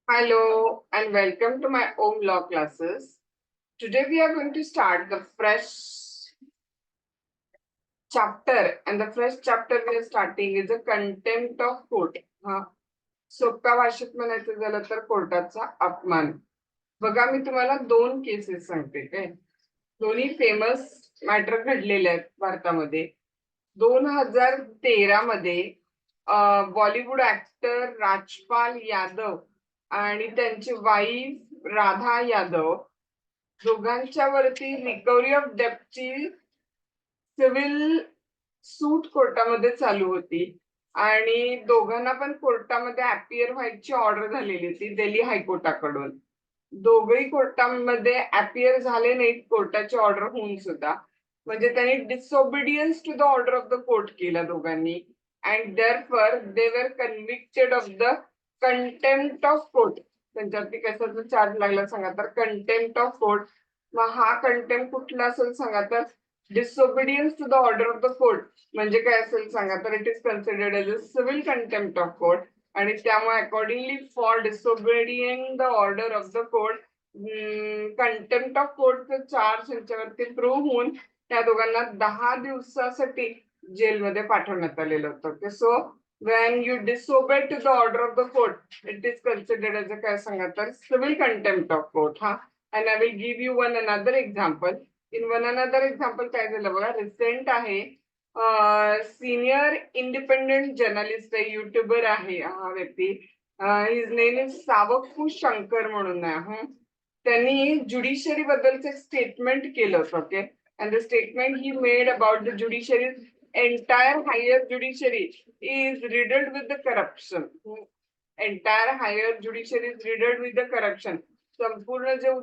Hello and welcome to my own law classes. Today we are going to start the fresh chapter, and the fresh chapter we are starting is a contempt of court. सोप्या भाषेत म्हणायचं झालं तर कोर्टाचा अपमान. बघा, मी तुम्हाला दोन केसेस सांगते काय. दोन्ही फेमस मॅटर घडलेले आहेत भारतामध्ये. 2013 मध्ये बॉलिवूड ऍक्टर राजपाल यादव आणि त्यांची वाईफ राधा यादव दोघांच्या वरती रिकव्हरी ऑफ डेप्टची सिव्हिल सूट कोर्टामध्ये चालू होती आणि दोघांना पण कोर्टामध्ये अपियर व्हायची ऑर्डर झालेली होती दिल्ली हायकोर्टाकडून. दोघही कोर्टामध्ये अपियर झाले नाहीत कोर्टाची ऑर्डर होऊन सुद्धा. म्हणजे त्यांनी disobedience to the order of the court केला दोघांनी, and therefore they were convicted of the contempt of court. त्यांच्यावरती कशाचा चार्ज लागला सांगा तर कंटेम्प्ट ऑफ कोर्ट. मग हा कंटेम्प्ट कुठला असेल सांगा तर disobedience to the order of the court म्हणजे काय असेल सांगा तर it is considered as a civil contempt of court. आणि त्यामुळे accordingly for disobeying the order of the court contempt of कोर्टचं चार्ज यांच्यावरती प्रूव्ह होऊन त्या दोघांना 10 दिवसासाठी जेलमध्ये पाठवण्यात आलेलं होतं. So when you disobey to the order of the court, it is considered as a काय सांगा तर civil contempt of court. And I will give you one another example. In one another example काय झालं बघा, recent आहे. Senior independent journalist आहे, YouTuber आहे हा व्यक्ती. हिज नेम इज सावकू शंकर म्हणून आहे. त्यांनी ज्युडिशरी बद्दलचे स्टेटमेंट केलं होतं. Okay, and the statement he made about the judiciary entire higher judiciary is riddled with the corruption. Entire higher judiciary is riddled with the corruption. संपूर्ण जे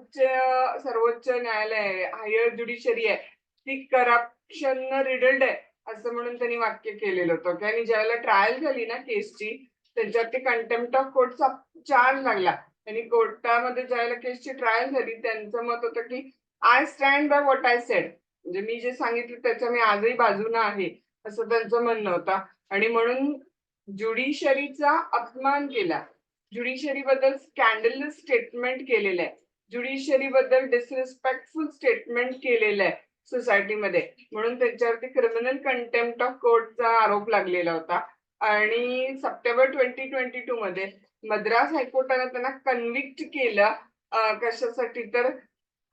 सर्वोच्च न्यायालय आहे, हायर ज्युडिशरी आहे, ती करप्शन रिडल्ड आहे असं म्हणून त्यांनी वाक्य केलेलं होतं. आणि ज्यावेळेला ट्रायल झाली ना केसची, त्यांच्यावरती कंटेम्प्ट ऑफ कोर्टचा चार्ज लागला. आणि कोर्टामध्ये ज्यावेळेला केसची ट्रायल झाली, त्यांचं मत होतं की I stand by what I said, म्हणजे मी जे सांगितलं त्याच्या मी आजही बाजूने आहे असं त्यांचं म्हणणं होतं. आणि म्हणून ज्युडिशरीचा अपमान केला, ज्युडिशरी बद्दल स्कॅन्डलस स्टेटमेंट केलेलं आहे, ज्युडिशरी बद्दल डिसरिस्पेक्टफुल स्टेटमेंट केलेलं आहे सोसायटीमध्ये, म्हणून त्यांच्यावरती क्रिमिनल कंटेम्प्ट ऑफ कोर्टचा आरोप लागलेला होता. आणि सप्टेंबर 2022 मध्ये मद्रास हायकोर्टाने त्यांना कन्व्हिक्ट केलं. कशासाठी तर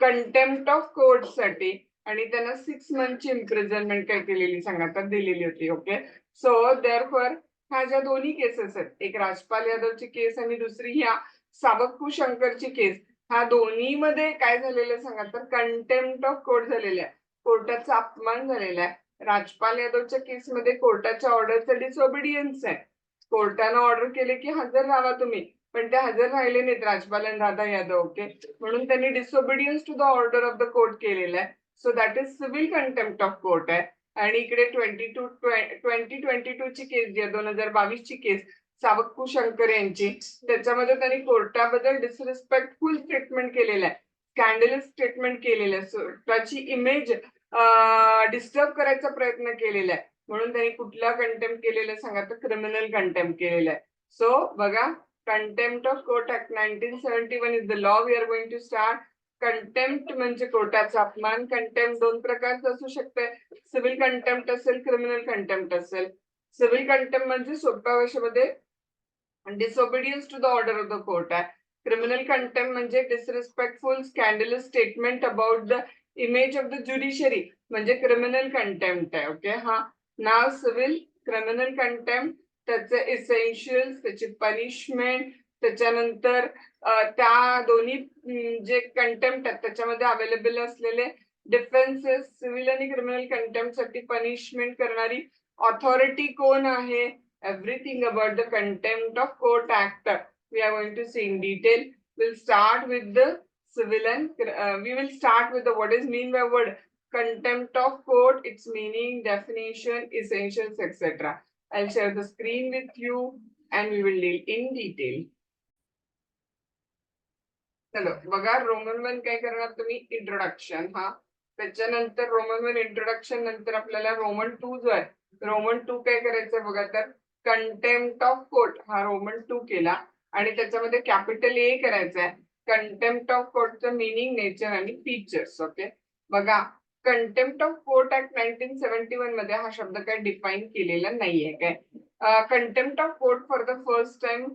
कंटेम्प्ट ऑफ कोर्ट साठी. आणि त्यांना 6 मंथची इम्प्रिझनमेंट काय केलेली सांगा तर दिलेली होती. ओके, सो देअरफॉर ह्या ज्या दोन्ही केसेस आहेत, एक राजपाल यादवची केस आणि दुसरी ह्या सावकू शंकरची केस, ह्या दोन्ही मध्ये काय झालेलं सांगा तर कंटेम्प्ट ऑफ कोर्ट झालेला आहे, कोर्टाचा अपमान झालेला आहे. राजपाल यादवच्या केसमध्ये कोर्टाच्या ऑर्डरचं डिसओबिडियन्स आहे. कोर्टानं ऑर्डर केले की हजर राहा तुम्ही, पण ते हजर राहिले नाहीत राजपाल आणि राधा यादव. ओके, म्हणून त्यांनी disobedience to the order of the court केलेलं आहे. So that is civil contempt of court आहे. आणि इकडे 2022 ची केस जी आहे, 2022 ची केस सावकू शंकर यांची, त्याच्यामध्ये त्यांनी कोर्टाबद्दल डिसरिस्पेक्टफुल स्टेटमेंट केलेलं आहे, स्कॅन्डलस स्टेटमेंट केलेलं आहे, स्वतःची इमेज डिस्टर्ब करायचा प्रयत्न केलेला आहे, म्हणून त्यांनी कुठला कंटेम्प्ट केलेलं सांगा तर क्रिमिनल कंटेम्प्ट केलेलं आहे. सो बघा, contempt of court act 1971 is the law we are going to start. Contempt म्हणजे कोर्टाचा अपमान. कंटेम्प्ट दोन प्रकारचं असू शकते, सिव्हिल कंटेम्प्ट असेल, क्रिमिनल कंटेम्प्ट असेल. सिव्हिल कंटेम्प्ट म्हणजे सोप्या भाषेमध्ये disobedience to the order of the court आहे. क्रिमिनल कंटेम्प्ट म्हणजे disrespectful scandalous statement about the image of the judiciary म्हणजे क्रिमिनल कंटेम्प्ट आहे. ओके, नाव सिव्हिल, क्रिमिनल कंटेम्प्ट, त्याचे इसेन्शियल्स, त्याची पनिशमेंट, त्याच्यानंतर त्या दोन्ही जे कंटेम्प्ट आहेत त्याच्यामध्ये अवेलेबल असलेले डिफेन्सेस, सिव्हिल आणि क्रिमिनल कंटेम्प्ट साठी पनिशमेंट करणारी ऑथॉरिटी कोण आहे, everything about the contempt of court act we are going to see in detail. We'll start with the civil and we will start with the what is mean by word contempt of court, its meaning, definition, essentials, etc. I'll share the screen with you and we will deal in detail. चलो बघा, Roman 1 काय करणार तुम्ही, introduction. त्याच्यानंतर Roman 1 introduction नंतर आपल्याला Roman 2 जो आहे, रोमन 2 काय करायचं बघा तर कंटेम्प्ट ऑफ कोर्ट. रोमन 2 केला. आणि त्याच्यामध्ये कॅपिटल ए करायचं आहे. कंटेम्प्ट ऑफ कोर्टचं मिनिंग, नेचर आणि फीचर्स. ओके, बघा कंटेम्प्ट ऑफ कोर्ट ऍक्ट 1971 मध्ये हा शब्द काय डिफाईन केलेला नाहीये. काय contempt of court for the first time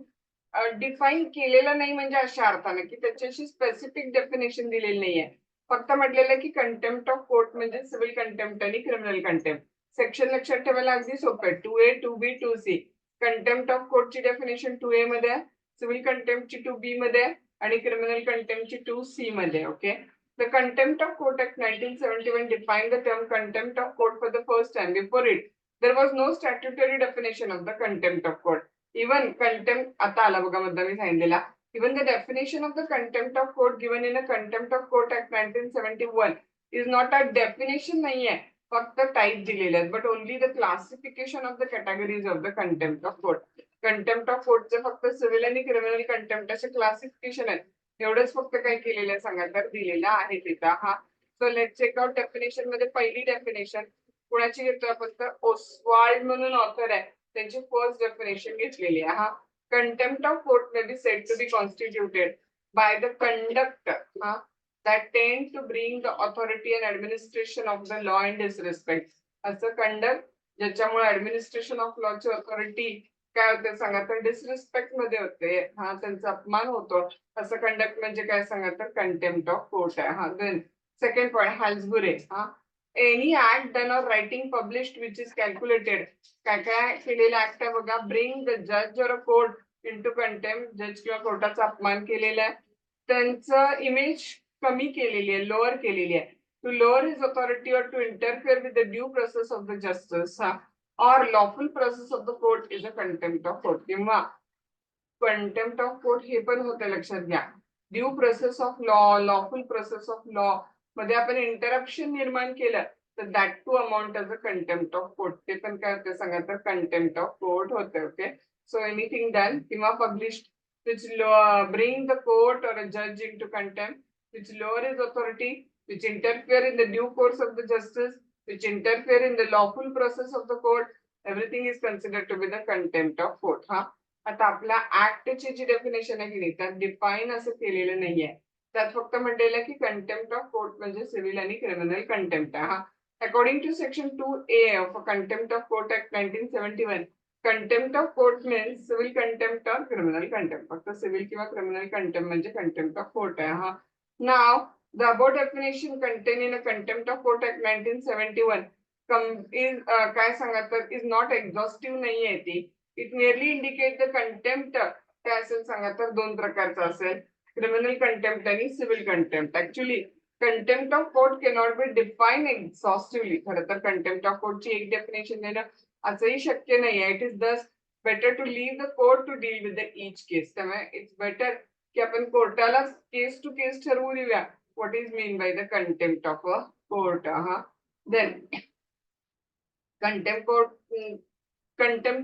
define केलेला नाही म्हणजे अशा अर्थाने की त्याच्याशी स्पेसिफिक डेफिनेशन दिलेली नाहीये. फक्त म्हटलेलं की कंटेम्प्ट ऑफ कोर्ट म्हणजे सिव्हिल कंटेम्प्ट आणि क्रिमिनल कंटेम्प्ट. सेक्शन लक्षात ठेवायला अगदी सोपं आहे. 2A 2B 2C. Contempt of कोर्टची definition 2A मध्ये आहे, सिव्हिल कंटेम्प्टची 2B मध्ये आहे आणि क्रिमिनल कंटेम्प्टची 2C मध्ये. Okay, The Contempt of Court Act 1971 defined the term contempt of court for the first time. Before it, there was no statutory definition of the contempt of court. Even contempt, आता आला बघा मुद्दा मी सांगितलेला. Even the definition of the contempt of court given in a Contempt of Court Act 1971 is not a definition नाहीये, फक्त type दिलेले आहेत, but only the classification of the categories of the contempt of court. Contempt of कोर्टचे फक्त civil आणि criminal contempt असे classification आहेत. एवढंच फक्त काय केलेलं आहे सांगा तर दिलेला आहे तिथं. हा, so let check out definition मध्ये पहिली डेफिनेशन कुणाची घेतोय आपण तर ओस्वाल्ड म्हणून ऑथर आहे, त्यांची फर्स्ट डेफिनेशन घेतलेली आहे. हा, contempt of court may be said to be constituted by the conduct that tend to bring the authority and administration of the law in disrespect. असं कंडक्ट ज्याच्यामुळे ऍडमिनिस्ट्रेशन ऑफ लॉची ऑथॉरिटी काय होते सांगा तर disrespect मध्ये होते. हा, त्यांचा अपमान होतो. असं कंडक्ट म्हणजे काय सांगा तर कंटेम्प्ट ऑफ कोर्ट आहे. हा, देन सेकंड पॉइंट हॅल्सबुरे. हा, any act done or writing published which is calculated. काय काय केलेला ऍक्ट आहे बघा. ब्रिंग द जज or a court in to contempt. जज किंवा कोर्टाचा अपमान केलेला आहे, त्यांचं इमेज कमी केलेली आहे, लोअर केलेली आहे. To lower his authority or to interfere with the due process of the justice or lawful process of the court is a contempt of court. किंवा कंटेम्प्ट ऑफ कोर्ट हे पण होते, लक्षात घ्या. Due process of law, lawful process of law मध्ये आपण interruption निर्माण केलं तर that to amount as a contempt of court. ते पण काय होते सांगा तर कंटेम्प्ट ऑफ कोर्ट होते. ओके, सो एनिथिंग डन किंवा published which bring the court or a judge into contempt, which lower his authority, which interfere in the due course of the justice, which interfere in the lawful process of the court, everything is considered to be the contempt of court. हा, आता आपल्या ऍक्टची जी definition आहे की नाही त्यात define असं केलेलं नाहीये. त्यात फक्त म्हटलेलं की कंटेम्प्ट ऑफ कोर्ट म्हणजे सिव्हिल आणि क्रिमिनल कंटेम्प्ट आहे. हा, according to section 2A of contempt of court act 1971, contempt of court means civil contempt or criminal contempt. फक्त सिव्हिल किंवा क्रिमिनल कंटेम्प्ट म्हणजे कंटेम्प्ट ऑफ कोर्ट आहे. हा, नाव the above definition contained in a Contempt of Court Act 1971 is काय सांगा तर is not exhaustive नाहीये ती. It merely indicate the contempt. काय असेल सांगा तर दोन प्रकारचं असेल, क्रिमिनल कंटेम्प्ट आणि civil contempt. Actually contempt of court cannot be defined exhaustively. खरं तर कंटेम्प्ट ऑफ कोर्टची एक डेफिनेशन देणं असंही शक्य नाहीये. It is thus better to leave the court to deal with the each case. त्यामुळे इट्स बेटर की आपण कोर्टाला केस टू केस ठरवू देऊया what is mean by the contempt of a court. Then contempt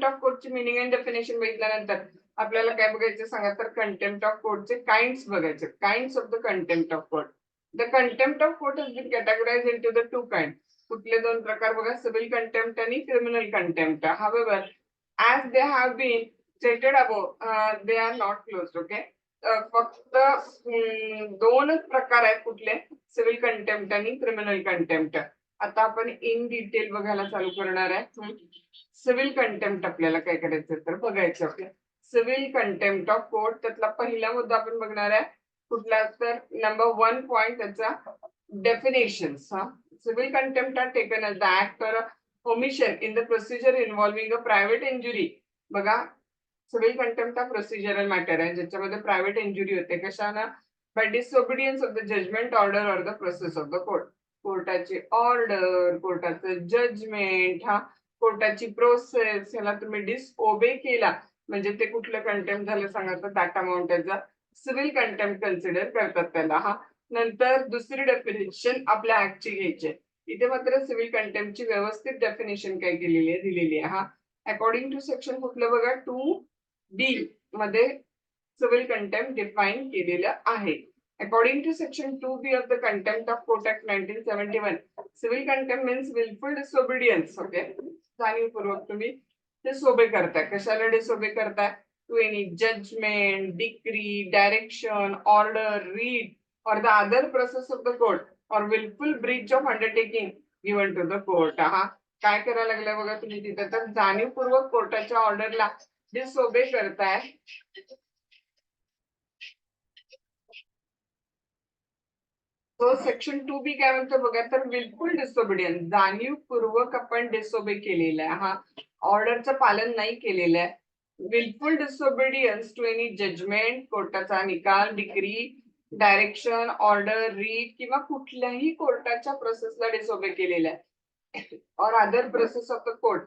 of court ची meaning and definition बघितल्यानंतर आपल्याला काय बघायचं सांगा तर कंटेम्प्ट ऑफ कोर्टचे काइंड्स बघायचे. Kinds of the contempt of court. The contempt of court is been categorise into the two kind. कुठले दोन प्रकार बघा, सिव्हिल कंटेम्प्ट आणि criminal contempt. However, as they have been stated above, they are not closed. Okay, फक्त दोनच प्रकार आहेत कुठले, सिव्हिल कंटेम्प्ट आणि क्रिमिनल कंटेम्प्ट. आता आपण इन डिटेल बघायला चालू करणार आहे. सिव्हिल कंटेम्प्ट आपल्याला काय करायचं तर बघायचं. Okay, civil contempt of court त्यातला पहिला मुद्दा आपण बघणार आहे कुठला तर नंबर 1 पॉइंट त्याचा definition. Civil contempt are taken as the act or omission in the procedure involving a private injury. बघा, सिव्हिल कंटेम्प्ट हा प्रोसिजरल मॅटर आहे ज्याच्यामध्ये प्रायव्हेट इंजुरी होते. कशाला? By disobedience of the judgment order or the process of the court. कोर्टाची order, कोर्टाचं judgment, हा कोर्टाची प्रोसेस, ह्याला तुम्ही डिसओबे केला म्हणजे ते कुठलं कंटेम्प्ट झालं सांगा तर दॅट अमाउंट त्याचा सिव्हिल कंटेम्प्ट कन्सिडर करतात त्याला. हा, नंतर दुसरी डेफिनेशन आपल्या ऍक्टची घ्यायची. इथे मात्र सिव्हिल कंटेम्प्टची व्यवस्थित डेफिनेशन काय केलेली आहे दिलेली आहे. हा, अकॉर्डिंग टू सेक्शन कुठलं बघा 2D मध्ये सिव्हिल कंटेम्प्ट डिफाईन केलेलं आहे. According to section 2B of the Contempt of Court Act 1971, civil contempt means willful disobedience. Okay, जाणीवपूर्वक तुम्ही डिसओबे करताय. कशाला डिसओबे करताय? to any judgment, decree, direction, order, read, or the other process of the court, or willful breach of undertaking given to the court. हा काय करायला लागलाय बघा तुम्ही तिथे, तर जाणीवपूर्वक कोर्टाच्या ऑर्डरला डिसओबे करताय. तो सेक्शन 2B काय म्हणतो बघा, तर विलफुल डिसोबिडियन्स, जाणीवपूर्वक आपण डिसोबे केलेला आहे, हा ऑर्डरचं पालन नाही केलेलं आहे. Wilful disobedience to any judgement, कोर्टाचा निकाल, डिग्री, डायरेक्शन, ऑर्डर, रीड किंवा कुठल्याही कोर्टाच्या प्रोसेसला डिसोबे केलेला आहे, or other process of the court,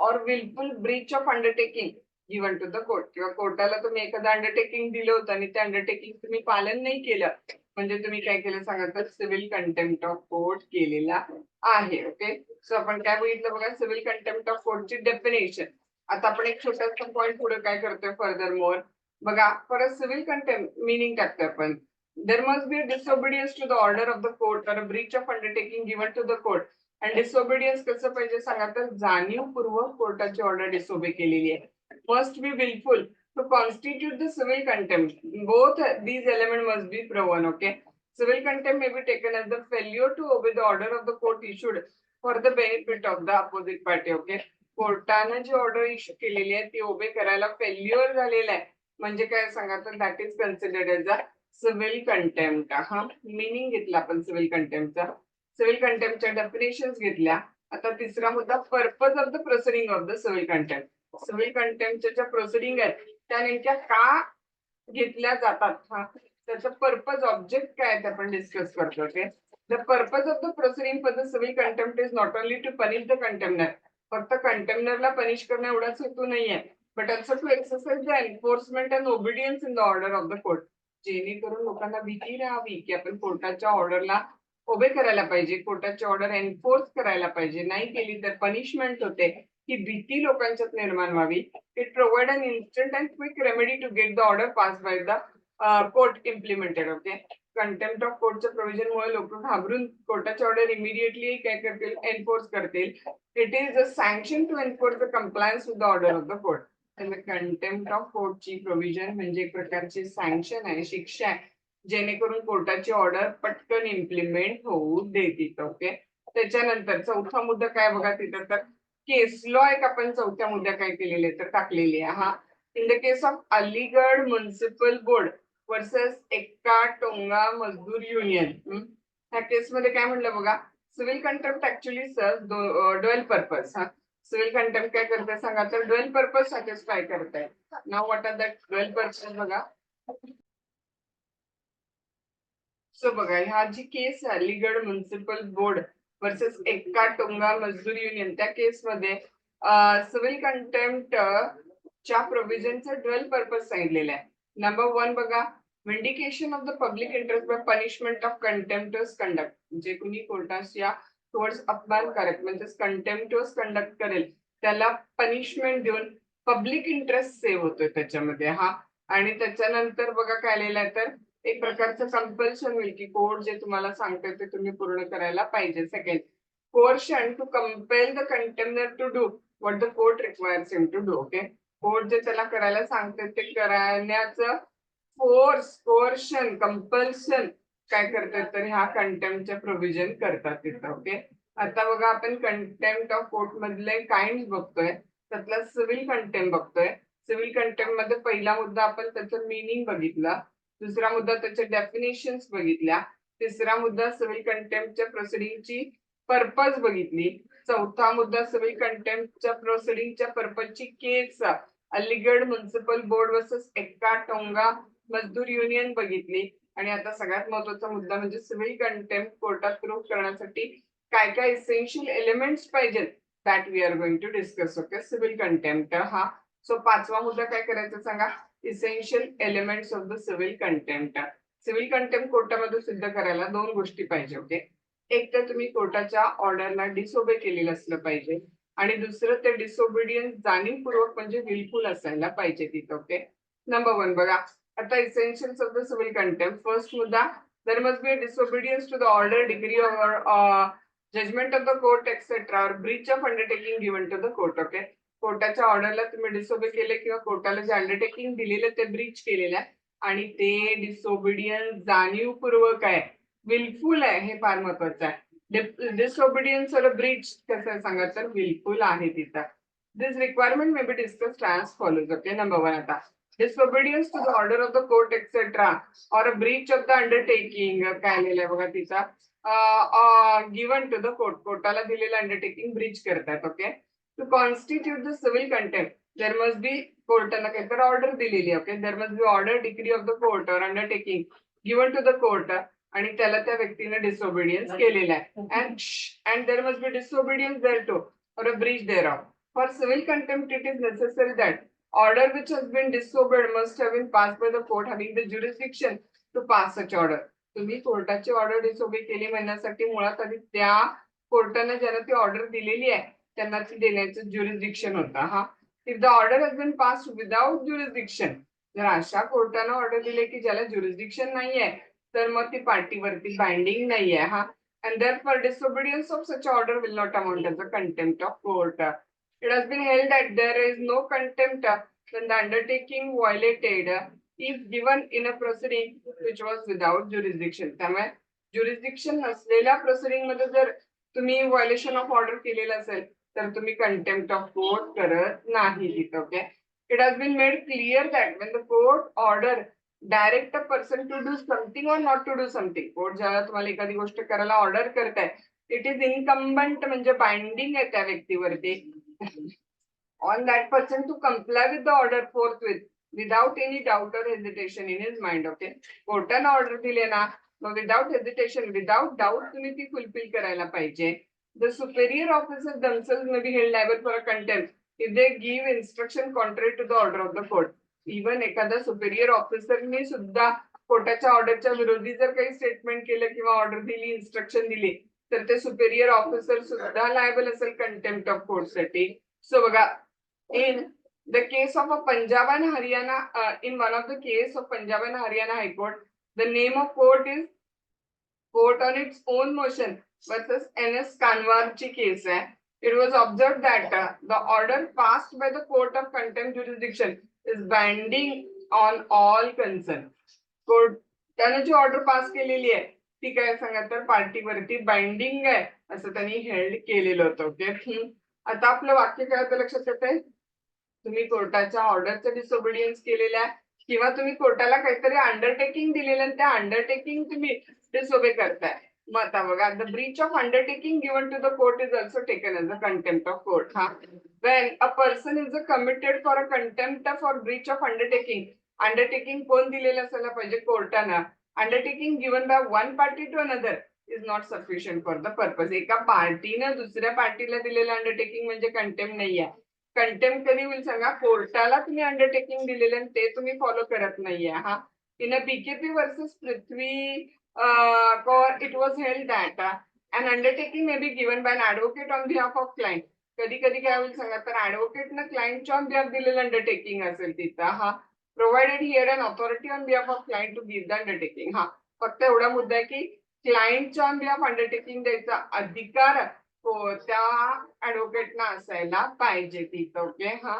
or wilful breach of undertaking given to the court, किंवा कोर्टाला तुम्ही एखादं अंडरटेकिंग दिलं होतं आणि ते अंडरटेकिंग तुम्ही पालन नाही केलं, म्हणजे तुम्ही काय केलं सांगा, तर सिव्हिल कंटेम्प्ट ऑफ कोर्ट केलेला आहे. ओके, सो आपण काय बघितलं बघा, सिव्हिल कंटेम्प्ट ऑफ कोर्टची डेफिनेशन. आता आपण एक छोटासा पॉईंट पुढे काय करतोय फर्दर मोर बघा, for a civil contempt meaning टाकतोय आपण, there must be a disobedience to the order of the court or a breach of undertaking given to the court. आणि डिसओबिडियन्स कसं पाहिजे सांगा, तर जाणीवपूर्वक कोर्टाची ऑर्डर डिसओबे केलेली आहे. Must be wilful to constitute the civil contempt. Both these elements must be proven. Okay, civil contempt may be taken as the failure to obey the order of the court issued for the benefit of the opposite party. Okay, कोर्टाने जी order issue केलेली आहे ती ओबे करायला failure झालेला आहे, म्हणजे काय सांगा, तर that is considered as a civil contempt. हा मिनिंग घेतला आपण सिव्हिल कंटेम्प्टचा, सिव्हिल कंटेम्प्टच्या डेफिनेशन्स घेतल्या. आता तिसरा मुद्दा, purpose of the proceeding of the civil contempt. Civil कंटेम्प्टच्या ज्या प्रोसिडिंग आहेत त्या नेमक्या का घेतल्या जातात, हा त्याचा पर्पज, ऑब्जेक्ट काय आहे ते आपण डिस्कस करतो. Okay, the purpose of the proceeding for the civil contempt is not only to punish the contemnor, फक्त कंटेम्नरला पनिश करणं एवढाच हेतू नाहीये, but also to exercise the enforcement and obedience in the order of the court. जेणेकरून लोकांना भीती राहावी की आपण कोर्टाच्या ऑर्डरला ओबे करायला पाहिजे, कोर्टाची ऑर्डर एन्फोर्स करायला पाहिजे, नाही केली तर पनिशमेंट होते, ही भीती लोकांच्यात निर्माण व्हावी. It provide an instant and quick remedy to get the order passed by the court implemented. Okay, contempt of कोर्टच्या प्रोव्हिजन मुळे लोक घाबरून कोर्टाची ऑर्डर इमिडिएटली काय करतील, एन्फोर्स करतील. It is a sanction to enforce the compliance with the order of the court. Contempt of कोर्टची provision म्हणजे एक प्रकारची सँक्शन आहे, शिक्षा आहे, जेणेकरून कोर्टाची ऑर्डर पटकन इम्प्लिमेंट होऊ देतील. ओके, त्याच्यानंतर चौथा मुद्दा काय बघा तिथं, तर केस लॉ एक आपण चौथ्या मुद्द्या काय केलेले तर टाकलेली आहे. हा in the case of Aligarh municipal board versus Ekka Tonga Mazdoor union, ह्या केस मध्ये काय म्हणलं बघा, civil contempt actually dual purpose. हा सिव्हिल कंटेम्प्ट काय करताय सांगा, तर ड्युअल पर्पज सॅटिस्फाय करताय. नाव what are that dual purpose बघा. सो बघा, ह्या जी केस आहे Aligarh municipal board versus Ekka Tonga Mazdoor union, त्या केस मध्ये सिव्हिल कंटेम्प्ट च्या प्रोव्हिजनचा ड्युअल पर्पज सांगितलेला आहे. नंबर 1 बघा, vindication of the public interest by punishment of contempts conduct. जे कुणी कोर्टास या टुवर्ड्स अपमानकारक म्हणजे कंटेम्प्टस कंडक्ट करेल त्याला पनिशमेंट देऊन पब्लिक इंटरेस्ट सेव्ह होतोय त्याच्यामध्ये. हा आणि त्याच्यानंतर बघा काय लिहिलं आहे, तर एक प्रकारचं कंपल्शन होईल की कोर्ट जे तुम्हाला सांगते ते तुम्ही पूर्ण करायला पाहिजे. Second, coercion to compel the contemner to do what the court requires him to do. Okay, court जे त्याला करायला सांगते ते करण्याचं फोर्स, कोर्शन, कंपल्शन काय करतात, तर ह्या कंटेम्प्टच्या प्रोव्हिजन करतात तिथं. ओके, आता बघा आपण कंटेम्प्ट ऑफ कोर्ट मधले काइंड बघतोय, त्यातला सिव्हिल कंटेम्प्ट बघतोय. सिव्हिल कंटेम्प्ट मध्ये पहिला मुद्दा आपण त्याचं मीनिंग बघितला, दुसरा मुद्दा त्याचे डेफिनेशन्स बघितल्या, तिसरा मुद्दा सिव्हिल कंटेम्प्टच्या प्रोसिडिंगची पर्पज बघितली, चौथा मुद्दा सिव्हिल कंटेम्प्टच्या प्रोसिडिंगच्या पर्पजची case Aligarh municipal board versus Ekka Tonga Mazdoor union बघितली, आणि आता सगळ्यात महत्वाचा मुद्दा म्हणजे सिव्हिल कंटेम्प्ट कोर्टात प्रूव्ह करण्यासाठी काय काय इसेन्शियल एलिमेंट्स पाहिजे, that we are going to discuss. Okay, civil contempt. हा सो पाचवा मुद्दा काय करायचा सांगा, essential elements of the civil contempt. Civil contempt कोर्टामध्ये सिद्ध करायला दोन गोष्टी पाहिजे. ओके, एक तर तुम्ही कोर्टाच्या ऑर्डरला डिसओबे केलेलं असलं पाहिजे, आणि दुसरं ते डिसओबिडियन्स जाणीवपूर्वक म्हणजे विलफुल असायला पाहिजे तिथं. ओके, नंबर 1 बघा, आता essentials of the civil contempt. First मुद्दा, there must be a disobedience to the order, decree or judgment of the court etcetera, or breach of undertaking given to the court. Okay, कोर्टाच्या ऑर्डरला तुम्ही disobey केले किंवा कोर्टाला जे undertaking दिलेलं ते ब्रीच केलेलं आहे आणि ते डिसोबिडियन्स जाणीवपूर्वक आहे, विलफुल आहे, हे फार महत्वाचं आहे. डिसोबिडियन्स और ब्रीच कसं आहे सांगा तर विलफुल आहे तिथं. This requirement may be discussed as follows. Okay, number 1 आता disobedience to the order of the court etc. or a breach of the undertaking काय लिहिलंय बघा तिचा given to the court, कोर्टाला दिलेलं अंडरटेकिंग ब्रीच करतात. Okay, to constitute the civil contempt there must be, कोर्टाला काहीतरी ऑर्डर दिलेली. Okay, there must be order decree of the court or undertaking given to the court आणि त्याला त्या व्यक्तीने डिसोबिडियन्स केलेला आहे. And there must be disobedience thereto or a breach thereof. For civil contempt it is necessary that order which has been disobeyed must have been passed by the court having the jurisdiction to pass such order. तुम्ही कोर्टाची order disobey केली म्हणण्यासाठी मुळात आधी त्या कोर्टाने ज्यांना ती order दिलेली आहे त्यांना ती देण्याचं ज्युरिस्डिक्शन होतं. हा, if the order has been passed without jurisdiction, जर अशा कोर्टानं ऑर्डर दिले की ज्याला ज्युरिस्डिक्शन नाहीये तर मग ती पार्टीवरती बाइंडिंग नाहीये. हा, and therefore disobedience of such order will not amount as a contempt of court. It has been held that there is no contempt when the undertaking violated if given in a proceeding which was without jurisdiction. त्यामुळे jurisdiction नसलेल्या proceeding मध्ये जर तुम्ही violation of order केलेलं असेल तर तुम्ही contempt of court करत नाही तिथं. Okay, it has been made clear that when the court order direct a person to do something or not to do something, court ज्याला तुम्हाला एखादी गोष्ट करायला ऑर्डर करताय, इट इज इनकम्बंट म्हणजे बाइंडिंग आहे त्या व्यक्तीवरती on that person to comply with the order forthwith without any doubt or hesitation in his mind. Okay, कोर्टाने ऑर्डर दिले ना, मग विदाउट हेजिटेशन विदाउट डाऊट तुम्ही ती फुलफिल करायला पाहिजे. The superior officers themselves may be held liable for a contempt if they give instruction contrary to the order of the court. Even एखादा superior ऑफिसरने सुद्धा कोर्टाच्या ऑर्डरच्या विरोधी जर काही स्टेटमेंट केलं किंवा ऑर्डर दिली, इन्स्ट्रक्शन दिली तर ते सुपेरियर ऑफिसर सुद्धा लायबल असेल कंटेम्प्ट ऑफ कोर्ट साठी. सो बघा, in the case of a Punjab and Haryana, in one of the case of Punjab and Haryana High Court, the name of court is court on its own motion versus NS Kanwar ची case आहे. It was observed that the order passed by the court of contempt jurisdiction is binding on all concerned. Court त्याने जी order pass केलेली आहे ती काय सांगा तर पार्टीवरती binding आहे असं त्यांनी हेल्ड केलेलं होतं. ओके, आता आपलं वाक्य काय होतं लक्षात येतंय, तुम्ही कोर्टाच्या ऑर्डरचं डिसोबिडियन्स केलेलं आहे किंवा तुम्ही कोर्टाला काहीतरी अंडरटेकिंग दिलेलं आणि त्या अंडरटेकिंग तुम्ही डिसोबे करताय. मग आता बघा, the breach of undertaking given to the court is also taken as a contempt of court. हा, when a person is committed for a contempt for breach of undertaking, undertaking कोण दिलेलं असायला पाहिजे, कोर्टानं. Undertaking given by one party to another is not sufficient for the purpose. एका पार्टीनं दुसऱ्या पार्टीला दिलेलं अंडरटेकिंग म्हणजे कंटेम्प्ट नाही आहे. कंटेम्प्ट कधी होईल सांगा, कोर्टाला तुम्ही अंडरटेकिंग दिलेलं आणि ते तुम्ही फॉलो करत नाहीये. हा, in a BKP versus Prithvi it was held that an undertaking may be given by an advocate on behalf of client. कधी कधी काय होईल सांगा तर ऍडव्होकेटनं क्लायंटच्या ऑन बिहाफ दिलेलं अंडरटेकिंग असेल तिथं. हा, provided here an authority on behalf of client to give the undertaking. हा, फक्त एवढा मुद्दा आहे की क्लायंटच्या ऑन बिहाफ अंडरटेकिंग द्यायचा अधिकार हो त्या ऍडव्होकेटना असायला पाहिजे तिथं. ओके, हा,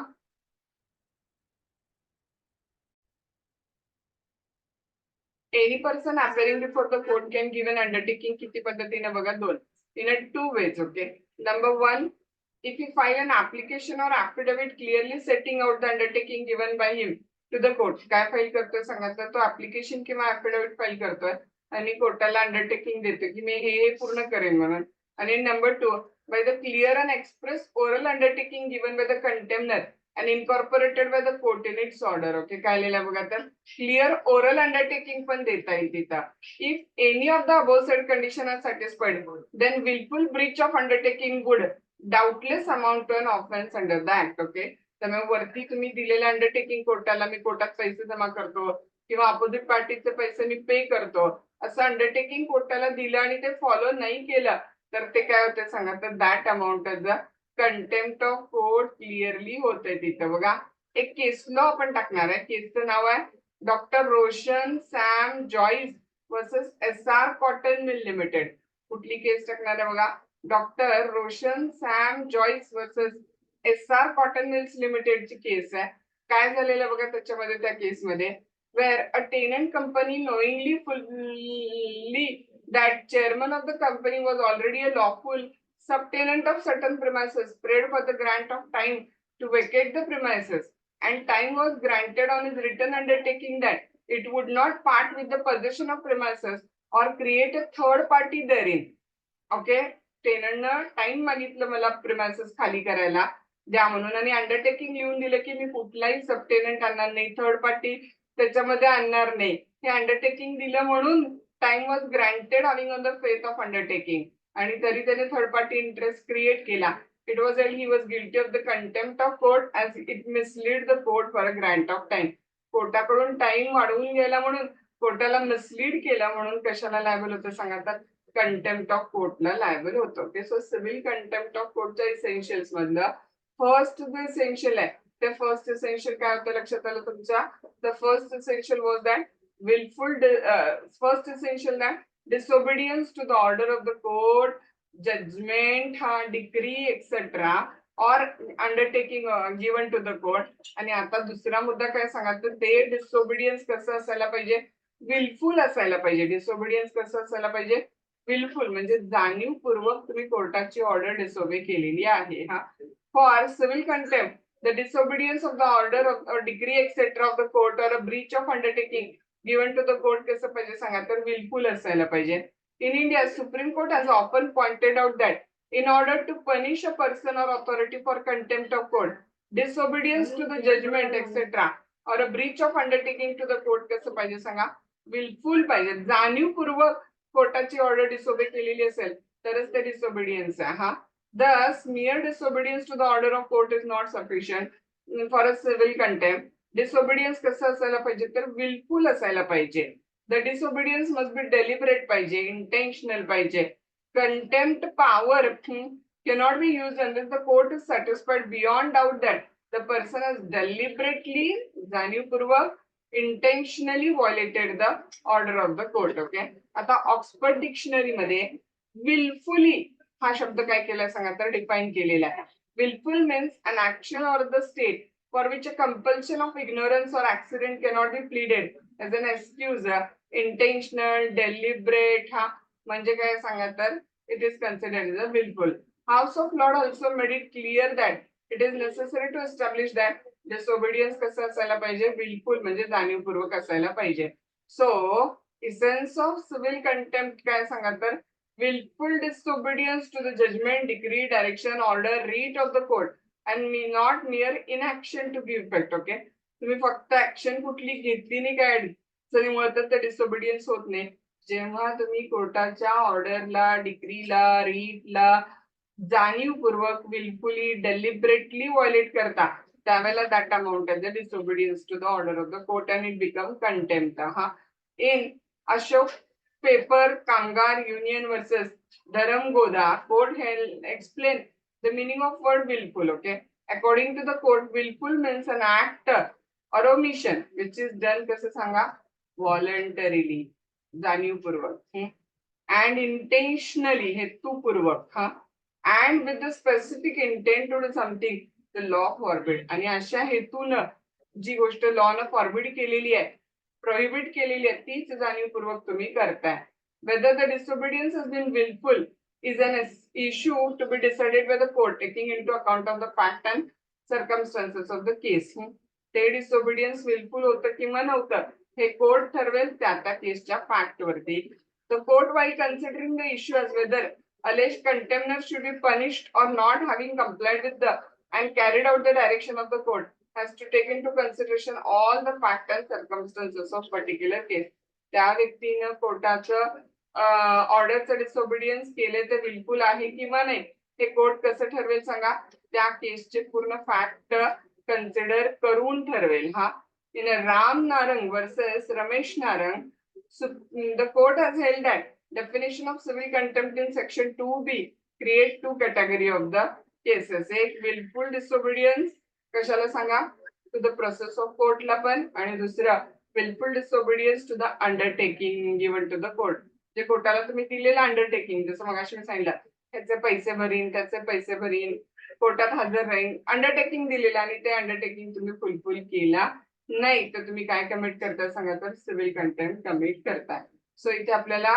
any person appearing before the court can give an undertaking किती पद्धतीने बघा, दोन, in a two ways. Okay, number one, if he file an application or affidavit clearly setting out the undertaking given by him to the court. काय file करतोय सांगा तर तो application किंवा affidavit फाईल करतोय आणि कोर्टाला अंडरटेकिंग देतो की मी हे पूर्ण करेन म्हणून. आणि number two, by the clear and express oral undertaking given by the contemner and incorporated by the court in its order. Okay, काय लिहिलं बघा तर क्लिअर ओरल अंडरटेकिंग पण देता येईल तिथं. If any of the above said condition are satisfied then wilful breach of undertaking would doubtless amount to an offence under the act. Okay, त्यामुळे वरती तुम्ही दिलेलं अंडरटेकिंग कोर्टाला मी कोर्टात पैसे जमा करतो किंवा अपोजिट पार्टीचे पैसे मी पे करतो असं अंडरटेकिंग कोर्टाला दिलं आणि ते फॉलो नाही केलं तर ते काय होते सांगा तर that amount as a contempt of court clearly होते तिथं. बघा, एक केस लॉ आपण टाकणार आहे. केसचं नाव आहे doctor Roshan Sam Joyce versus SR cotton mill limited. कुठली केस टाकणार आहे बघा, doctor Roshan Sam Joyce versus SR cotton mills लिमिटेडची केस आहे. काय झालेलं बघा त्याच्यामध्ये, त्या केसमध्ये where a tenant company knowingly fully that chairman of the company was already a lawful subtenant of certain premises prayed for the grant of time to vacate the premises, and time was granted on his written undertaking that it would not part with the possession of premises or create a third party therein. Okay, टेनंटनं time मागितलं मला premises खाली करायला द्या म्हणून, आणि undertaking लिहून दिलं की मी कुठलाही सबटेनंट आणणार नाही, थर्ड पार्टी त्याच्यामध्ये आणणार नाही. हे अंडरटेकिंग दिलं म्हणून time was granted having on the faith of undertaking, आणि तरी त्याने थर्ड पार्टी इंटरेस्ट क्रिएट केला. It was held he was guilty of the contempt of court as it mislead the court for a grant of time. कोर्टाकडून time वाढवून गेला म्हणून, कोर्टाला mislead केला म्हणून कशाला लायबल होतं सांगा तर, कंटेम्प्ट ऑफ कोर्टला लायबल होतं. Okay, so civil contempt of कोर्टच्या इसेन्शियल्स मधलं फर्स्ट जो इसेन्शियल आहे, ते फर्स्ट इसेन्शियल काय होतं लक्षात आलं तुमच्या? The first essential was that wilful, first essential that disobedience to the order of the court, judgment, decree, etc. or undertaking given to the court. आणि आता दुसरा मुद्दा काय सांगायचं, ते डिसोबिडियन्स कसं असायला पाहिजे? विलफुल असायला पाहिजे. डिसोबिडियन्स कसं असायला पाहिजे? विलफुल, म्हणजे जाणीवपूर्वक तुम्ही कोर्टाची ऑर्डर डिसोबे केलेली आहे. हा, for civil contempt the disobedience of the order or decree etc. of the court or a breach of undertaking given to the court कसं पाहिजे सांगा तर विलफुल असायला पाहिजे. In India, Supreme Court has often pointed out that in order to punish a person or authority for contempt of court, disobedience to the judgment etc. or a breach of undertaking to the court कसं पाहिजे सांगा? Wilful पाहिजे. जाणीवपूर्वक कोर्टाची order disobey केलेली असेल तरच ते disobedience आहे. हा, thus mere disobedience to the order of court is not sufficient for a civil contempt. Disobedience कसं असायला पाहिजे तर विलफुल असायला पाहिजे. The disobedience must be deliberate पाहिजे, इंटेन्शनल पाहिजे. Contempt power cannot be used unless the court is satisfied beyond doubt that the person has deliberately, जाणीवपूर्वक, intentionally violated the order of the court. Okay, आता Oxford dictionary मध्ये wilfully हा शब्द काय केलाय सांगा तर डिफाईन केलेला आहे. Wilful means an action or the state for which a compulsion of ignorance or accident cannot be pleaded as an excuse. Intentional, deliberate, हा म्हणजे काय सांगा तर it is considered as a willful. House of Lords also made it clear that it is necessary to establish that disobedience कसं असायला पाहिजे? willful म्हणजे जाणीवपूर्वक असायला पाहिजे. So essence of civil contempt काय सांगा तर willful disobedience to the judgment, decree, direction, order, writ of the court and not mere inaction to give effect. Okay, तुम्ही फक्त ऍक्शन कुठली घेतली नाही काय अडचणीमुळे तर ते डिसोबिडियन्स होत नाही. जेव्हा तुम्ही कोर्टाच्या ऑर्डरला, डिक्रीला, रीटला जाणीवपूर्वक, विलफुली, डेलिबरेटली व्हायोलेट करता, त्यावेळेला that amount as a disobedience to the order of the court and it become contempt. हा, in Ashok paper Kamgar union versus Dharamgoda, court held explain the meaning of word willful. Okay, according to the court, willful means an act or omission which is done कसं सांगा? voluntarily, जाणीवपूर्वक, and intentionally, हेतुपूर्वक, हा, and with the specific intent to do something the law forbid. आणि अशा हेतून जी गोष्ट law न forbid केलेली आहे, प्रोहिबिट केलेली आहे, तीच जाणीवपूर्वक तुम्ही करताय. Whether the disobedience has been willful is an issue to be decided by the court taking into account of the fact and circumstances of the case. ते डिसोबिडियन्स विलफुल होतं किंवा नव्हतं हे कोर्ट ठरवेल त्या त्या केसच्या फॅक्ट वरती. The court, while considering the issue as whether alleged contemner should be punished or not, having complied with the and carried out the direction of the court, has to take into consideration all the facts and circumstances of particular case. त्या व्यक्तीनं कोर्टाचं ऑर्डरचं disobedience केले ते wilful आहे किंवा नाही हे court कसं ठरवेल सांगा? त्या केसचे पूर्ण फॅक्ट कन्सिडर करून ठरवेल. हा, in Ram Narang versus Ramesh Narang, the court has held that definition of civil contempt in section 2B create two category of the cases. एक willful disobedience कशाला सांगा? to the process of court ला पण, आणि दुसरा willful disobedience to the undertaking given to the court. जे कोर्टाला तुम्ही दिलेलं अंडरटेकिंग, जसं मगाशी मी सांगितलं, त्याचे पैसे भरीन, त्याचे पैसे भरीन, कोर्टात हजर राहील, अंडरटेकिंग दिलेलं आणि ते अंडरटेकिंग तुम्ही फुलफिल केला नाही तर तुम्ही काय कमिट करता सांगा, तर सिव्हिल कंटेम्प्ट कमिट करताय. सो इथे आपल्याला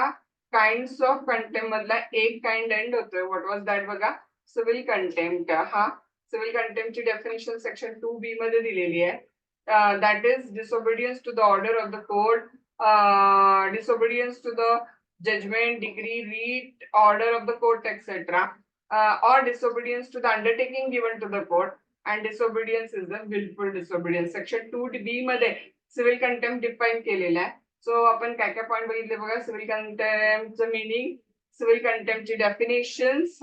काइंड्स ऑफ कंटेम्प्ट मधला एक काइंड एंड होतोय. व्हॉट वॉज दॅट बघा, सिव्हिल कंटेम्प्ट. हा सिव्हिल कंटेम्प्टची डेफिनेशन सेक्शन 2B मध्ये दिलेली आहे. That is disobedience to the order of the court, disobedience to the judgment, decree, writ, order of the court, etc. Or disobedience to the undertaking given to the court, and disobedience is the willful disobedience. Section 2B मध्ये civil contempt define केलेला आहे. So आपण काय काय point बघितले बघा, civil कंटेम्प्टचं meaning, civil कंटेम्प्टची डेफिनेशन्स,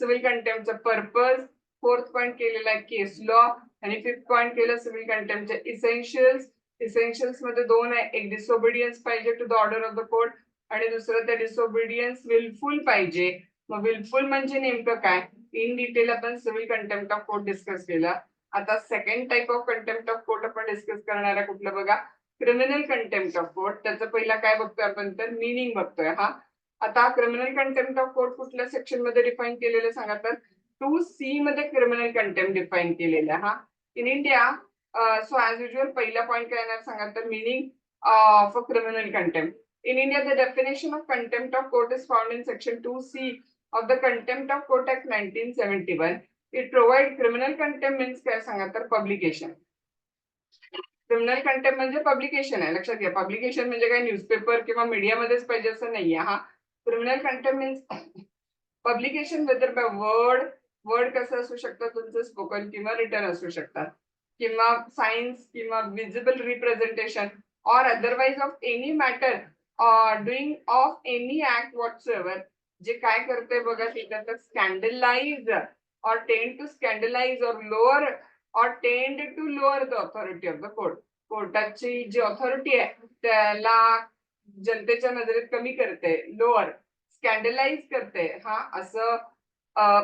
सिव्हिल कंटेम्प्टचा पर्पज, फोर्थ पॉईंट केलेला आहे केस लॉ, आणि फिफ्थ पॉईंट केलं सिव्हिल कंटेम्प्टचे इसेन्शियल्स. इसेन्शियल्स मध्ये दोन आहे, एक डिसोबिडियन्स पाहिजे to the order of the court आणि दुसरं त्या डिसोबिडियन्स विलफुल पाहिजे. मग विलफुल म्हणजे नेमकं काय, इन डिटेल आपण civil contempt of court discuss केलं. आता second type of contempt of court आपण डिस्कस करणार आहे कुठलं बघा, क्रिमिनल कंटेम्प्ट ऑफ कोर्ट. त्याचं पहिला काय बघतोय आपण, तर मिनिंग बघतोय. हा आता क्रिमिनल कंटेम्प्ट ऑफ कोर्ट कुठल्या सेक्शन मध्ये डिफाईन केलेलं सांगा, तर 2C मध्ये क्रिमिनल कंटेम्प्ट डिफाईन केलेलं. हा in India. So as usual पहिला पॉईंट काय येणार सांगा, तर meaning of a criminal contempt. In India, the definition of contempt of court is found in Section 2C of the Contempt of Court Act 1971. It provides criminal contempt means काय सांगा, तर publication. Criminal contempt म्हणजे publication आहे, लक्षात घ्या. Publication म्हणजे काय, newspaper किंवा मीडियामध्येच पाहिजे असं नाहीये. हा criminal contempt means publication whether by word, word कसं असू शकतं तुमचं, स्पोकन किंवा रिटर्न असू शकतात, किंवा सायन्स किंवा visible representation or otherwise of any matter doing of any act whatsoever. जे काय करते बघा तिथं, तर स्कॅन्डलाइज or tend to scandalize or lower or tend to lower the authority of the court. कोर्टाची जी ऑथॉरिटी आहे त्याला जनतेच्या नजरेत कमी करते, लोअर, स्कॅन्डलाइज करते. हा असं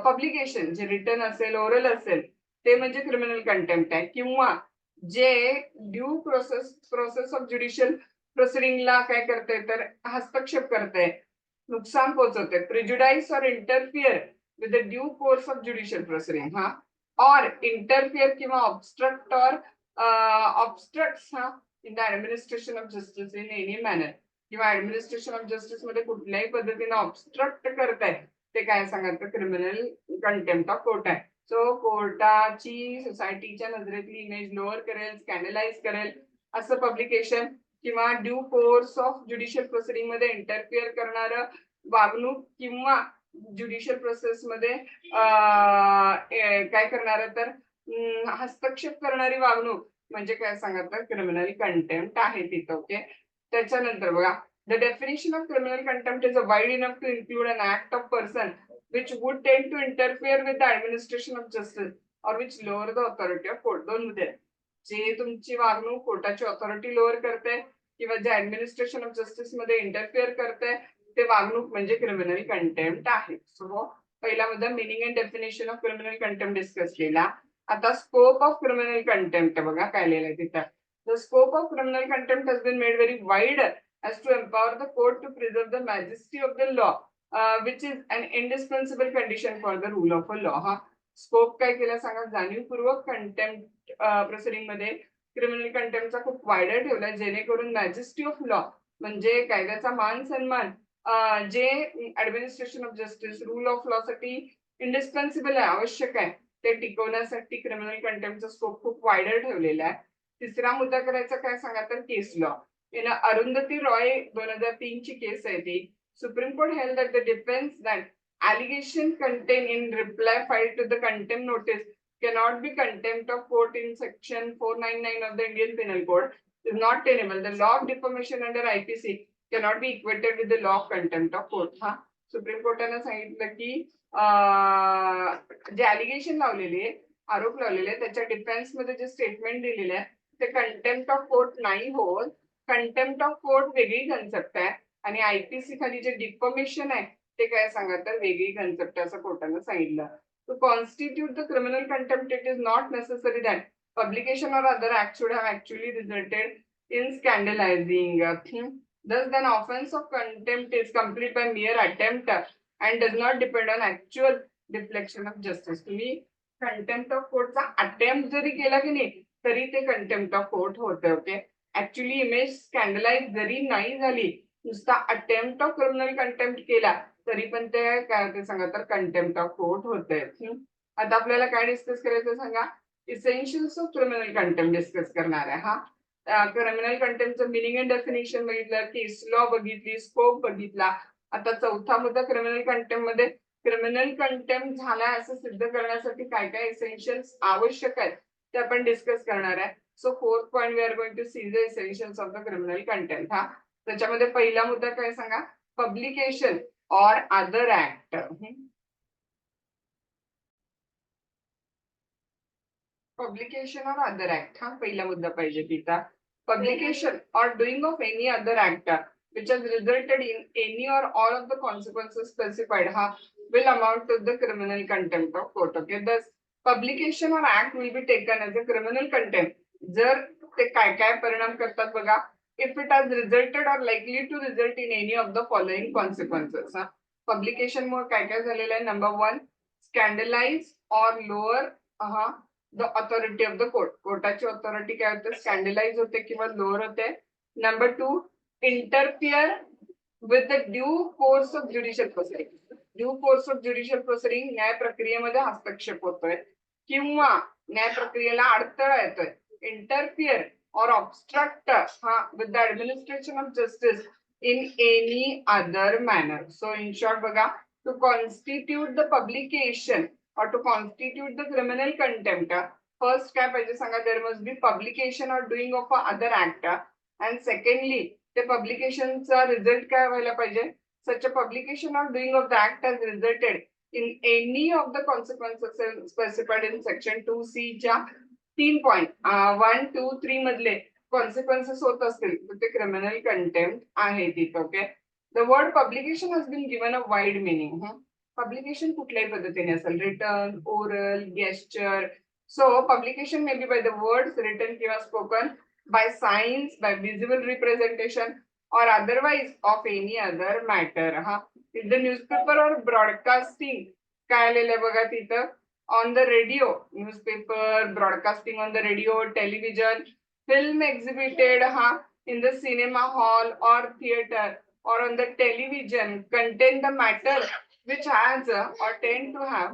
पब्लिकेशन जे रिटर्न असेल, ओरल असेल, ते म्हणजे क्रिमिनल कंटेम्प्ट आहे. किंवा जे ड्यू प्रोसेस ऑफ ज्युडिशियल प्रोसिडिंगला काय करते, तर हस्तक्षेप करते, नुकसान पोहोचवते, प्रिज्युडाइस और interfere with the due course of judicial proceeding. हा और इंटरफिअर किंवा ऑब्स्ट्रक्ट और ऑब्स्ट्रक्ट्स हा in the administration of justice in any manner, किंवा ऍडमिनिस्ट्रेशन ऑफ जस्टिस मध्ये कुठल्याही पद्धतीने ऑब्स्ट्रक्ट करताय, ते काय सांगायचं, क्रिमिनल कंटेम्प्ट ऑफ कोर्ट आहे. सो कोर्टाची सोसायटीच्या नजरेतली इमेज लोअर करेल, स्कॅन्डलाइज करेल असं पब्लिकेशन, किंवा due course of judicial proceeding मध्ये इंटरफिअर करणारं वागणूक, किंवा ज्युडिशियल प्रोसेस मध्ये काय करणार, तर हस्तक्षेप करणारी वागणूक म्हणजे काय सांगा, तर क्रिमिनल कंटेम्प्ट आहे तिथं. ओके. त्याच्यानंतर बघा, the definition of criminal contempt is wide enough to include an act of person which would tend to interfere with the administration of justice or which lower the authority of court. दोन मध्ये जे तुमची वागणूक कोर्टाची authority lower करते किंवा जे administration of justice मध्ये interfere करते, ते वागणूक म्हणजे क्रिमिनल कंटेम्प्ट आहे. सो पहिला मुद्दा meaning and definition of criminal contempt discuss केला. आता स्कोप ऑफ क्रिमिनल कंटेम्प्ट बघा काय लिहिलंय तिथं. The scope of criminal contempt has been made very wide as to empower the court to preserve the majesty of the law, which is an indispensable condition for the rule of a law. हा scope काय केला सांगा, जाणीवपूर्वक contempt proceeding मध्ये criminal कंटेम्प्टचा खूप वाईडर ठेवला, जेणेकरून majesty of law म्हणजे कायद्याचा मान सन्मान, जे administration of justice, rule of law साठी इंडिस्पेन्सिबल आहे, आवश्यक आहे, ते टिकवण्यासाठी क्रिमिनल कंटेम्प्टचा स्कोप खूप वाईडर ठेवलेला आहे. तिसरा मुद्दा करायचा काय सांगा, तर केस लॉ. अरुंधती रॉय 2003 ची केस आहे ती. Supreme Court held that the defense that allegation contained in reply filed to the contempt notice cannot be contempt of court in section 499 of the Indian Penal Code is not tenable. The law of defamation under IPC cannot be equated with the law of contempt of court. हा supreme कोर्टाने सांगितलं की जे allegation लावलेले, आरोप लावलेले, त्याच्या defence मध्ये जे स्टेटमेंट दिलेले आहे ते कंटेम्प्ट ऑफ कोर्ट नाही होत. कंटेम्प्ट ऑफ कोर्ट वेगळी कन्सेप्ट आहे आणि आयपीसी खाली जे डिफॉर्मेशन आहे ते काय सांगा, तर वेगळी कन्सेप्ट असं कोर्टाने सांगितलं. To constitute the criminal contempt it is not necessary that publication or other act should have actually resulted in scandalizing. Thus, then offense of contempt is complete by mere attempt and does not depend on actual deflection of justice. तुम्ही contempt of कोर्टचा attempt जरी केला की नाही तरी ते contempt of court होते. Okay, actually image स्कॅन्डलाइज जरी नाही झाली, नुसता अटेम्प्ट ऑफ क्रिमिनल कंटेम्प्ट केला तरी पण ते काय होते सांगा, तर कंटेम्प्ट ऑफ कोर्ट होते. आता आपल्याला काय डिस्कस करायचं सांगा, essentials of criminal contempt discuss करणार आहे. हा, क्रिमिनल कंटेम्प्टचं मिनिंग अँड डेफिनेशन बघितलं, केस लॉ बघितली, स्कोप बघितला. आता चौथा मुद्दा क्रिमिनल कंटेम्प्ट मध्ये क्रिमिनल कंटेम्प्ट झाला असं सिद्ध करण्यासाठी काय काय एसेन्शियल्स आवश्यक आहेत ते आपण डिस्कस करणार आहे. So fourth point we are going to see the essentials of the criminal contempt. हा, त्याच्यामध्ये पहिला मुद्दा काय सांगा, publication or other act. Publication or other act हा पहिला मुद्दा पाहिजे तिचा. Publication or doing of any other act which has resulted in any or all of the consequences specified will amount to the criminal contempt of court. Okay, thus publication or act will be taken as a criminal contempt जर ते काय काय परिणाम करतात बघा, if it has resulted or likely to result in any of the following consequences. Publication मुळे काय काय झालेलं आहे, number one, scandalize or lower the authority of the court. कोर्टाची ऑथॉरिटी काय होते, स्कॅन्डलाइज होते किंवा लोअर होते. Number two, interfere with the due course of judicial proceeding. Due course of judicial proceeding, न्याय प्रक्रियेमध्ये हस्तक्षेप होतोय किंवा न्याय प्रक्रियेला अडथळा येतोय. Interfere or obstruct with the administration of justice in any other manner. So in short बघा, to constitute the publication or to constitute the criminal contempt, first काय पाहिजे सांगा, there must be publication or doing of a other act, and secondly the publication चा result काय व्हायला पाहिजे, such a publication or doing of the act has resulted in any of the consequences specified in section 2C च्या 3 1, 2, 3 मधले consequences होत असतील तर ते criminal contempt आहे तिथे. Okay, the word publication has been given a wide meaning. Publication कुठल्याही पद्धतीने असेल, written, oral, gesture. So publication may be by the words written किंवा spoken, by signs, by visible representation or otherwise of any other matter. हा, in the newspaper or broadcasting काय आलेलं आहे बघा तिथं, on the radio, newspaper, broadcasting on the radio, television, film exhibited in the cinema hall or theater or on the television contain the matter which has or tend to have.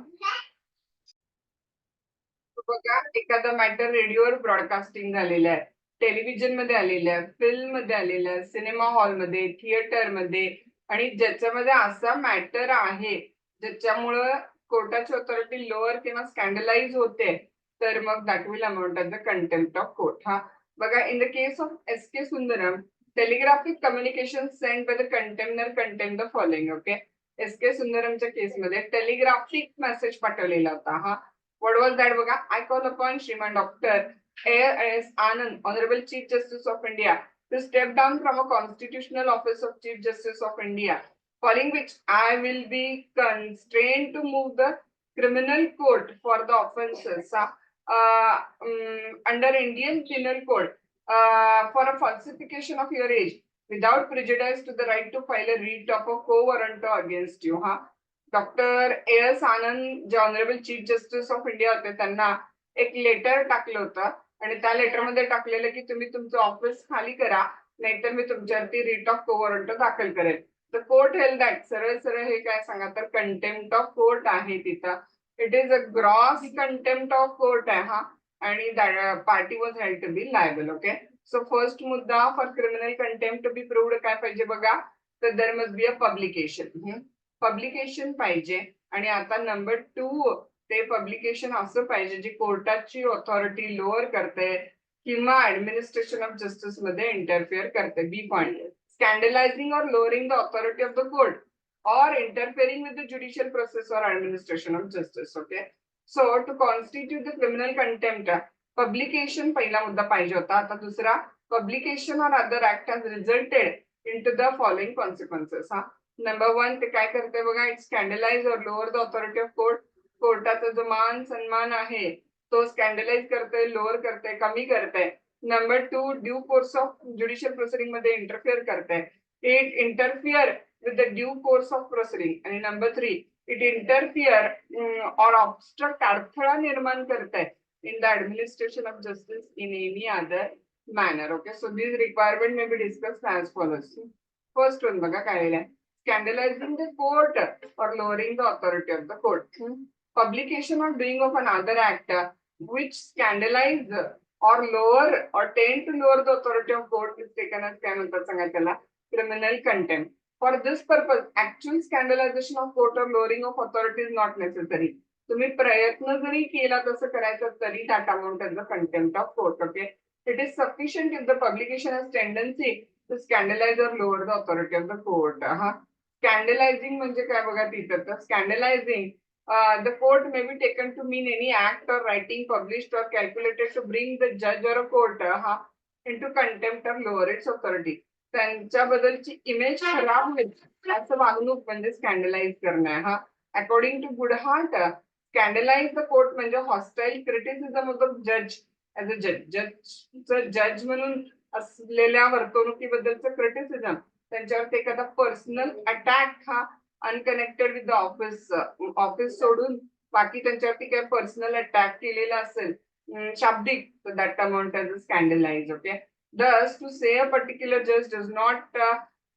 बघा, एखादा matter रेडिओवर broadcasting झालेलं आहे, television मध्ये आलेलं आहे, film मध्ये आलेलं आहे, सिनेमा हॉल मध्ये, थिएटर मध्ये, आणि ज्याच्यामध्ये असा मॅटर आहे ज्याच्यामुळं कोर्टाची ऑथॉरिटी लोअर किंवा स्कॅन्डलाइज होते, तर मग that will amount as the contempt of court. हा बघा, in the case of S.K. Sundaram, telegraphic communication send by the contemnor contain the following. Okay, S.K. सुंदरमच्या केसमध्ये टेलिग्राफिक मेसेज पाठवलेला होता. हा, what was that बघा, I call upon Shriman Dr. A.S. Anand, Honorable Chief Justice of India, to step down from a constitutional office of Chief Justice of India, following which I will be constrained to move the criminal court for the offences under Indian Penal Code for a falsification of your age without prejudice to the right to file a writ of a quo warranto against you. Doctor A.S. आनंद जे honourable chief justice of India होते, त्यांना एक letter टाकलं होतं आणि त्या लेटरमध्ये टाकलेलं की तुम्ही तुमचं ऑफिस खाली करा, नाहीतर मी तुमच्यावरती रिट ऑफ को वॉरंट दाखल करेल. तर कोर्ट हेल्ड दॅट, सरळ सरळ हे काय सांगा, तर कंटेम्प्ट ऑफ कोर्ट आहे तिथं. It is a gross contempt of court आहे. हा, आणि party was held to be liable. Okay, so first मुद्दा for criminal contempt to be proved काय पाहिजे बघा, तर there must be a publication. Publication पाहिजे. आणि आता नंबर टू, ते पब्लिकेशन असं पाहिजे जी कोर्टाची ऑथॉरिटी लोअर करते किंवा ऍडमिनिस्ट्रेशन ऑफ जस्टिस मध्ये इंटरफिअर करते. बी पॉइंट, स्कॅन्डलायझिंग और lowering the authority of the court or interfering with the judicial process or administration of justice. Okay, so to constitute the criminal contempt, publication पहिला मुद्दा पाहिजे होता. आता दुसरा, publication or other act has resulted into the following consequences. Number one, ते काय करते बघा, it स्कॅन्डलाइज or lower the authority of court. कोर्टाचा जो मान सन्मान आहे तो स्कॅन्डलाइज करते, लोअर करते, कमी करते. Number two, due course of judicial proceeding मध्ये इंटरफिअर करते. It interfere with the due course of proceeding. And number three, it interfere or obstruct अडथळा निर्माण करताय in the administration of justice in any other manner. Okay, so these requirement may be discussed as follows. First one बघा काय आहे, scandalizing the court or lowering the authority of the court. Publication or doing of another act which scandalize or lower or tend to lower the authority of court is taken as काय म्हणतात सांगा त्याला, criminal contempt. For this purpose, actual scandalization of court or lowering of authority is not necessary. तुम्ही प्रयत्न जरी केला तसं करायचं तरी that amount as the contempt of court. Okay, it is sufficient if the publication has tendency to scandalize or lower the authority of the court. Scandalizing म्हणजे काय बघा तिथं, तर scandalizing the court may be taken to mean any act or writing published or calculated to bring the judge or a court into contempt or lower its authority. त्यांच्याबद्दलची image खराब होईल असं वागणूक म्हणजे स्कॅन्डलाइज करणं. अकॉर्डिंग टू गुडहार्ट, स्कॅन्डलाइज द कोर्ट म्हणजे हॉस्टाईल criticism of the जज as a जज म्हणून असलेल्या वर्तणुकीबद्दलचं क्रिटिसिझम, त्यांच्यावर एखादा personal attack unconnected with the office सोडून बाकी त्यांच्यावरती काय पर्सनल अटॅक केलेला असेल शाब्दिक, तर that amount as a scandalize. Okay, thus to say a particular judge does not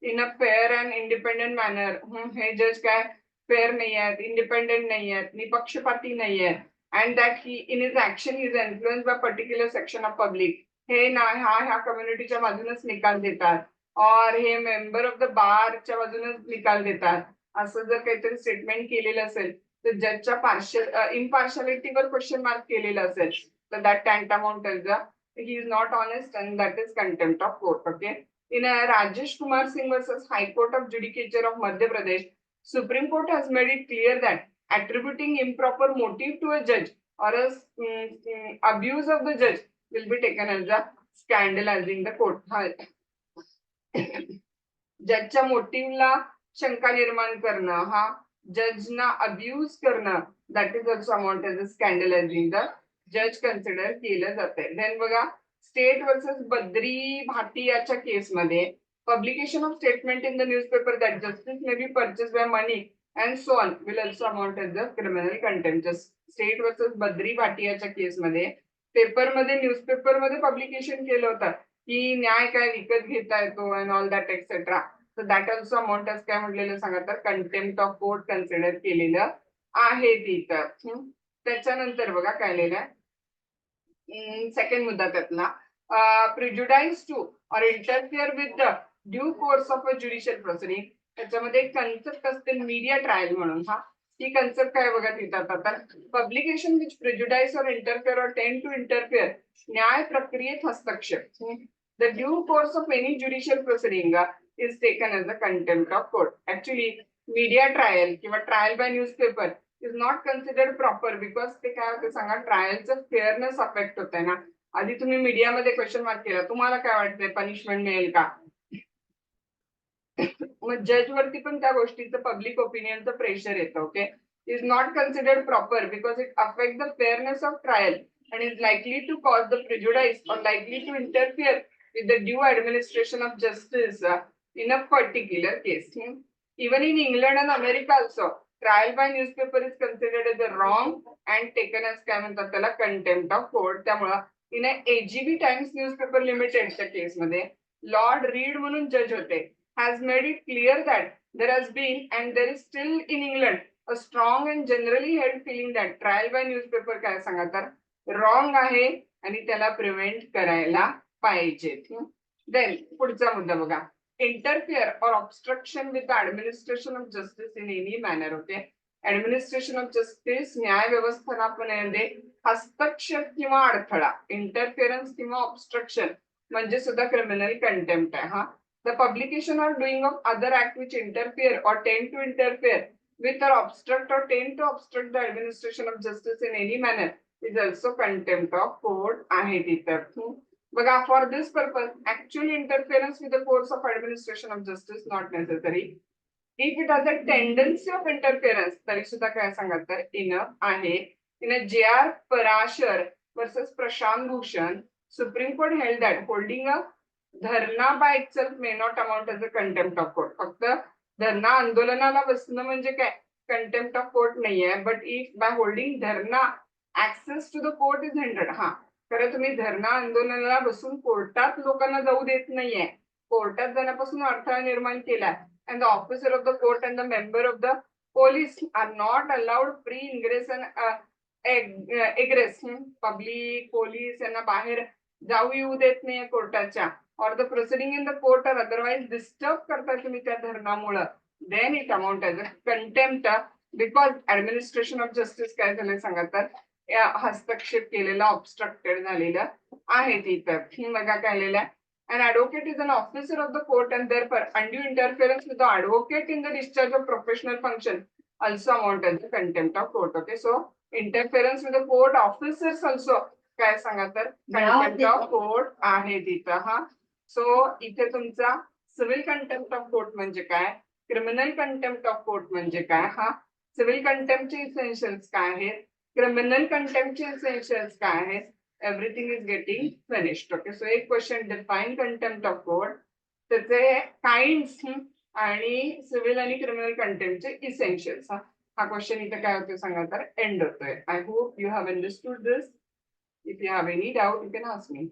in a fair and independent manner, हे जज काय फेअर नाही आहेत, इंडिपेंडेंट नाही आहेत, निपक्षपाती नाही आहेत, and that he in his action is influenced by particular section of public, हे ना ह्या कम्युनिटीच्या बाजूनच निकाल देतात और हे मेंबर ऑफ द बारच्या बाजूनच निकाल देतात, असं जर काहीतरी स्टेटमेंट केलेलं असेल तर जजच्या इम्पार्शालिटीवर क्वेश्चन मार्क केलेला असेल तर that tantamount as a he is not honest and that is contempt of court. Okay, in a Rajesh Kumar Singh versus High Court of Judicature of Madhya Pradesh, Supreme Court has made it clear that attributing improper motive to a judge or a abuse of the judge will be taken as a scandalizing the court. जजच्या मोटिव्हला शंका निर्माण करणं, जजना abuse करणं, that is also amount as a scandalizing the जज consider केलं जाते. देन बघा, स्टेट वर्सेस बद्री भाटियाच्या केसमध्ये publication of statement in the newspaper that justice may be purchase by money and so on will also amount as the criminal contempt. State versus Badri भाटियाच्या केसमध्ये पेपरमध्ये न्यूजपेपरमध्ये पब्लिकेशन केलं होतं की न्याय काय विकत घेता येतो अँड ऑल दॅट एक्सेट्रा, तर दॅट ऑल्सो अमाउंट एज काय म्हटलेलं सांगा तर कंटेम्प्ट ऑफ कोर्ट कन्सिडर केलेलं आहे तिथं. त्याच्यानंतर बघा काय लिहिलं आहे, सेकंड मुद्दा त्यातला, प्रिज्युडाइज टू और interfere with the due course of a judicial proceeding, त्याच्यामध्ये एक कन्सेप्ट असते मीडिया ट्रायल म्हणून. ही कन्सेप्ट काय बघा तिथं, तर publication which prejudice or interfere or tend to interfere न्याय प्रक्रियेत हस्तक्षेप, the due course of any judicial proceeding is taken as a contempt of court. Actually media trial किंवा trial by newspaper is not considered proper because ते काय होते सांगा, ट्रायलचं fairness affect होत आहे ना. आधी तुम्ही मीडियामध्ये क्वेश्चन मार्क केला, तुम्हाला काय वाटतंय पनिशमेंट मिळेल का, मग जज वरती पण त्या गोष्टीचं पब्लिक ओपिनियनचं प्रेशर येतं. Okay, is not considered proper because it affect the fairness of trial and is likely to cause the prejudice or likely to interfere with the due administration of justice in a particular case. Even in England and America also, trial by newspaper is considered as a wrong and taken as काय म्हणतात त्याला contempt of court. त्यामुळे in a AGB Times newspaper limitedच्या केसमध्ये Lord read म्हणून जज होते, has made it clear that there has been and there is still in England a strong and generally held feeling that trial by newspaper काय सांगा तर wrong आहे आणि त्याला प्रिव्हेंट करायला पाहिजे. देन पुढचा मुद्दा बघा, इंटरफिअर और obstruction with administration of justice in any manner. Okay, administration of justice न्याय व्यवस्थापनामध्ये हस्तक्षेप किंवा अडथळा, इंटरफिअरन्स किंवा ऑब्स्ट्रक्शन म्हणजे सुद्धा क्रिमिनल कंटेम्प्ट आहे. The publication or doing of other act which interfere or tend to interfere with or obstruct or tend to obstruct the administration of justice in any manner is also contempt of court आहे तिथं. बघा, for this purpose actual interference with the course of administration of justice not necessary. If it has a tendency of interference तरी सुद्धा काय सांगाल तर enough आहे. In a J.R. Parashar versus Prashant Bhushan, Supreme Court held that holding a धरणा by itself may not amount as a contempt of court. फक्त धरणा आंदोलनाला बसणं म्हणजे काय, कंटेम्प्ट ऑफ कोर्ट नाहीये, but if by holding dharna access to the court is hindered. हा, खरं तुम्ही धरणा आंदोलनाला बसून कोर्टात लोकांना जाऊ देत नाहीये, कोर्टात जाण्यापासून अडथळा निर्माण केलाय. And the officer of the court and the member of the police are not allowed free ingress and egress. Public police यांना बाहेर जाऊ येऊ देत नाही कोर्टाच्या, or the proceeding in the court are otherwise disturb करता तुम्ही त्या धरणामुळं, then it amount as a contempt, because administration of justice काय झालंय सांगा तर हस्तक्षेप केलेला, ऑब्स्ट्रक्टेड झालेलं आहे तिथं. बघा काय लिहिलं आहे. An advocate is an officer of the court and therefore undue interference with the advocate in the discharge of professional function also amount as the contempt of court. Okay, so interference with the court officers also काय सांगा तर contempt of court आहे तिथं. हा, so इथे तुमचा civil contempt of court म्हणजे काय, क्रिमिनल कंटेम्प्ट ऑफ कोर्ट म्हणजे काय. हा, सिव्हिल कंटेम्प्टचे इसेन्शियल्स काय आहेत, क्रिमिनल कंटेम्प्टचे इसेन्शियल्स काय आहेत, everything is getting finished. Okay, so एक question define contempt of court, त्याचे काइंड्स आणि सिव्हिल आणि क्रिमिनल कंटेम्प्टचे इसेन्शियल्स. हा क्वेश्चन इथे काय होतो सांगा तर एंड होतोय. I hope you have understood this. If you have any doubt you can ask me.